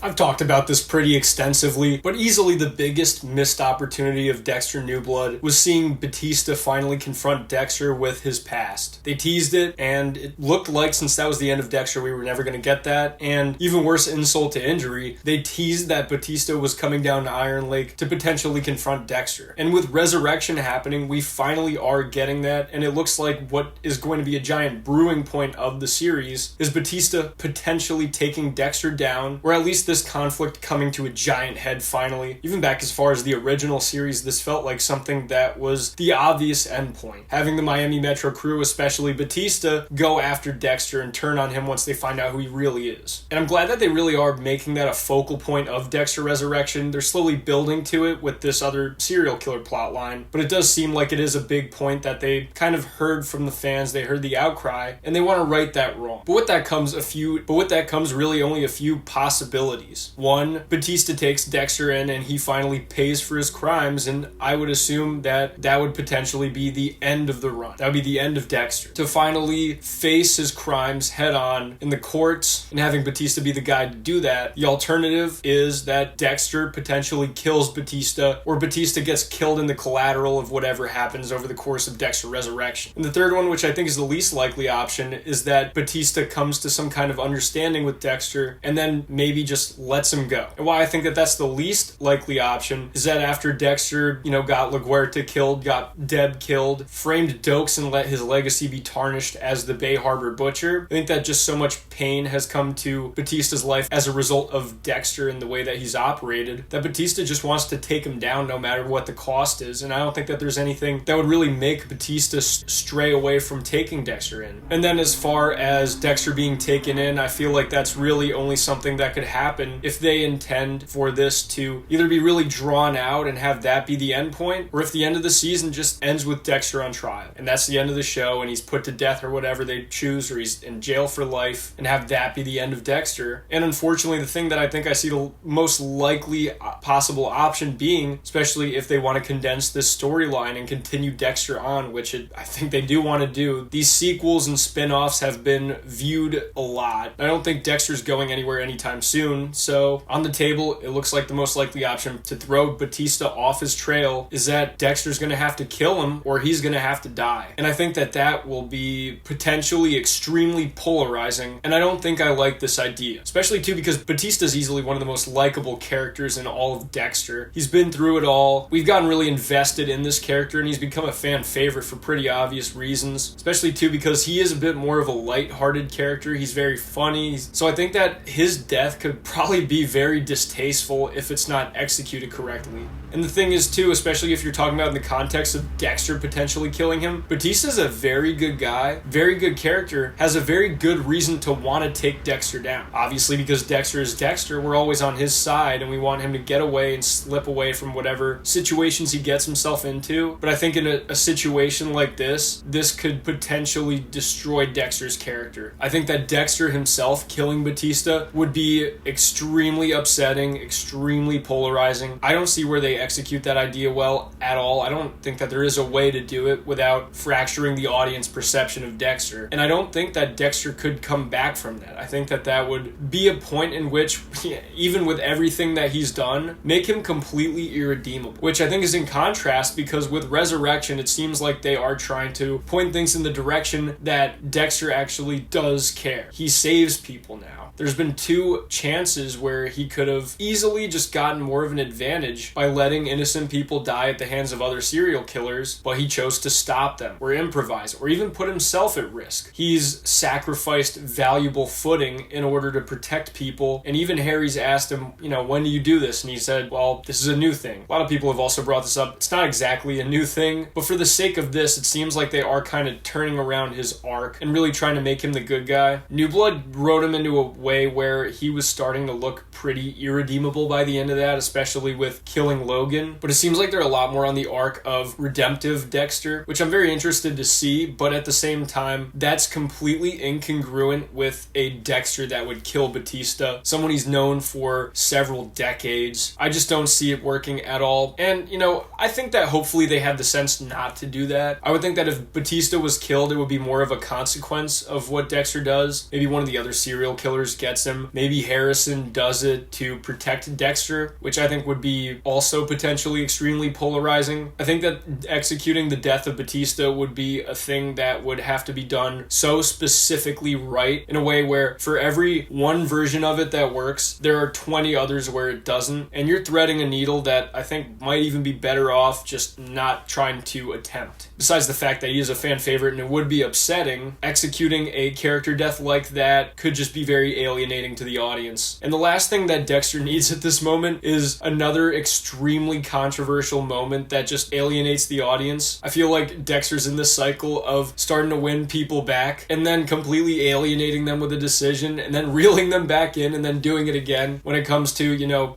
I've talked about this pretty extensively, but easily the biggest missed opportunity of Dexter New Blood was seeing Batista finally confront Dexter with his past. They teased it, and it looked like since that was the end of Dexter, we were never going to get that. And even worse, insult to injury, they teased that Batista was coming down to Iron Lake to potentially confront Dexter. And with Resurrection happening, we finally are getting that, and it looks like what is going to be a giant brewing point of the series is Batista potentially taking Dexter down, or at least this conflict coming to a giant head finally. Even back as far as the original series, this felt like something that was the obvious endpoint. Having the Miami Metro crew, especially Batista, go after Dexter and turn on him once they find out who he really is. And I'm glad that they really are making that a focal point of Dexter Resurrection. They're slowly building to it with this other serial killer plotline, but it does seem like it is a big point that they kind of heard from the fans, they heard the outcry, and they want to right that wrong. But with that comes really only a few possibilities. One, Batista takes Dexter in and he finally pays for his crimes, and I would assume that that would potentially be the end of the run. That would be the end of Dexter. To finally face his crimes head on in the courts and having Batista be the guy to do that. The alternative is that Dexter potentially kills Batista, or Batista gets killed in the collateral of whatever happens over the course of Dexter Resurrection. And the third one, which I think is the least likely option, is that Batista comes to some kind of understanding with Dexter and then maybe just lets him go. And why I think that that's the least likely option is that after Dexter, got LaGuerta killed, got Deb killed, framed Dokes and let his legacy be tarnished as the Bay Harbor Butcher, I think that just so much pain has come to Batista's life as a result of Dexter and the way that he's operated, that Batista just wants to take him down no matter what the cost is. And I don't think that there's anything that would really make Batista stray away from taking Dexter in. And then as far as Dexter being taken in, I feel like that's really only something that could happen if they intend for this to either be really drawn out and have that be the end point, or if the end of the season just ends with Dexter on trial. And that's the end of the show, and he's put to death or whatever they choose, or he's in jail for life, and have that be the end of Dexter. And unfortunately, the thing that I think I see the most likely possible option being, especially if they want to condense this storyline and continue Dexter on, which I think they do want to do, these sequels and spin-offs have been viewed a lot. I don't think Dexter's going anywhere anytime soon, so on the table, it looks like the most likely option to throw Batista off his trail is that Dexter's going to have to kill him, or he's going to have to die. And I think that that will be potentially extremely polarizing, and I don't think I like this idea. Especially too because Batista's easily one of the most likable characters in all of Dexter. He's been through it all. We've gotten really invested in this character, and he's become a fan favorite for pretty obvious reasons. Especially too because he is a bit more of a light-hearted character. He's very funny. So I think that his death could probably be very distasteful if it's not executed correctly. And the thing is too, especially if you're talking about in the context of Dexter potentially killing him, Batista's a very good guy, very good character, has a very good reason to want to take Dexter down. Obviously, because Dexter is Dexter, we're always on his side and we want him to get away and slip away from whatever situations he gets himself into. But I think in a situation like this could potentially destroy Dexter's character. I think that Dexter himself killing Batista would be extremely upsetting, extremely polarizing. I don't see where they execute that idea well at all. I don't think that there is a way to do it without fracturing the audience perception of Dexter. And I don't think that Dexter could come back from that. I think that that would be a point in which, even with everything that he's done, make him completely irredeemable. Which I think is in contrast because with Resurrection, it seems like they are trying to point things in the direction that Dexter actually does care. He saves people now. There's been 2 chances where he could have easily just gotten more of an advantage by letting innocent people die at the hands of other serial killers, but he chose to stop them, or improvise, or even put himself at risk. He's sacrificed valuable footing in order to protect people, and even Harry's asked him, when do you do this? And he said, well, this is a new thing. A lot of people have also brought this up. It's not exactly a new thing, but for the sake of this, it seems like they are kind of turning around his arc and really trying to make him the good guy. New Blood wrote him into a way where he was starting to look pretty irredeemable by the end of that, especially with killing Logan. But it seems like they're a lot more on the arc of redemptive Dexter, which I'm very interested to see, but at the same time, that's completely incongruent with a Dexter that would kill Batista, someone he's known for several decades. I just don't see it working at all. And, I think that hopefully they had the sense not to do that. I would think that if Batista was killed, it would be more of a consequence of what Dexter does. Maybe one of the other serial killers just gets him. Maybe Harrison does it to protect Dexter, which I think would be also potentially extremely polarizing. I think that executing the death of Batista would be a thing that would have to be done so specifically right, in a way where for every one version of it that works, there are 20 others where it doesn't, and you're threading a needle that I think might even be better off just not trying to attempt. Besides the fact that he is a fan favorite and it would be upsetting, executing a character death like that could just be very alienating to the audience. And the last thing that Dexter needs at this moment is another extremely controversial moment that just alienates the audience. I feel like Dexter's in this cycle of starting to win people back and then completely alienating them with a decision and then reeling them back in and then doing it again when it comes to,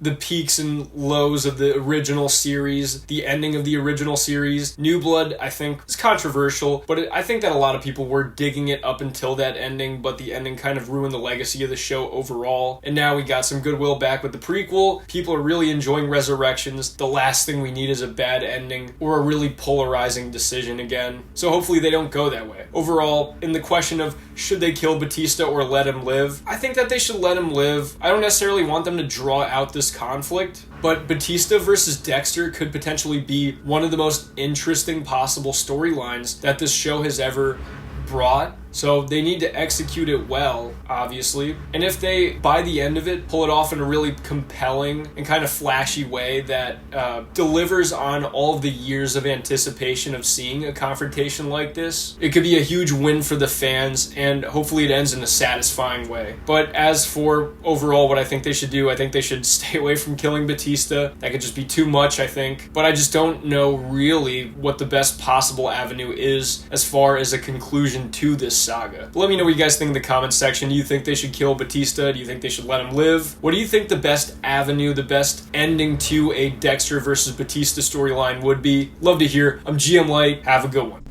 the peaks and lows of the original series, the ending of the original series. New Blood, I think, is controversial, but I think that a lot of people were digging it up until that ending, but the ending kind of ruined the legacy of the show overall. And now we got some goodwill back with the prequel. People are really enjoying Resurrections. The last thing we need is a bad ending or a really polarizing decision again. So hopefully they don't go that way. Overall, in the question of should they kill Batista or let him live, I think that they should let him live. I don't necessarily want them to draw out this conflict, but Batista versus Dexter could potentially be one of the most interesting possible storylines that this show has ever brought. So they need to execute it well, obviously. And if they, by the end of it, pull it off in a really compelling and kind of flashy way that delivers on all of the years of anticipation of seeing a confrontation like this, it could be a huge win for the fans, and hopefully it ends in a satisfying way. But as for overall what I think they should do, I think they should stay away from killing Batista. That could just be too much, I think. But I just don't know really what the best possible avenue is as far as a conclusion to this saga. But let me know what you guys think in the comments section. Do you think they should kill Batista? Do you think they should let him live? What do you think the best avenue, the best ending to a Dexter versus Batista storyline would be? Love to hear. I'm GM Light. Have a good one.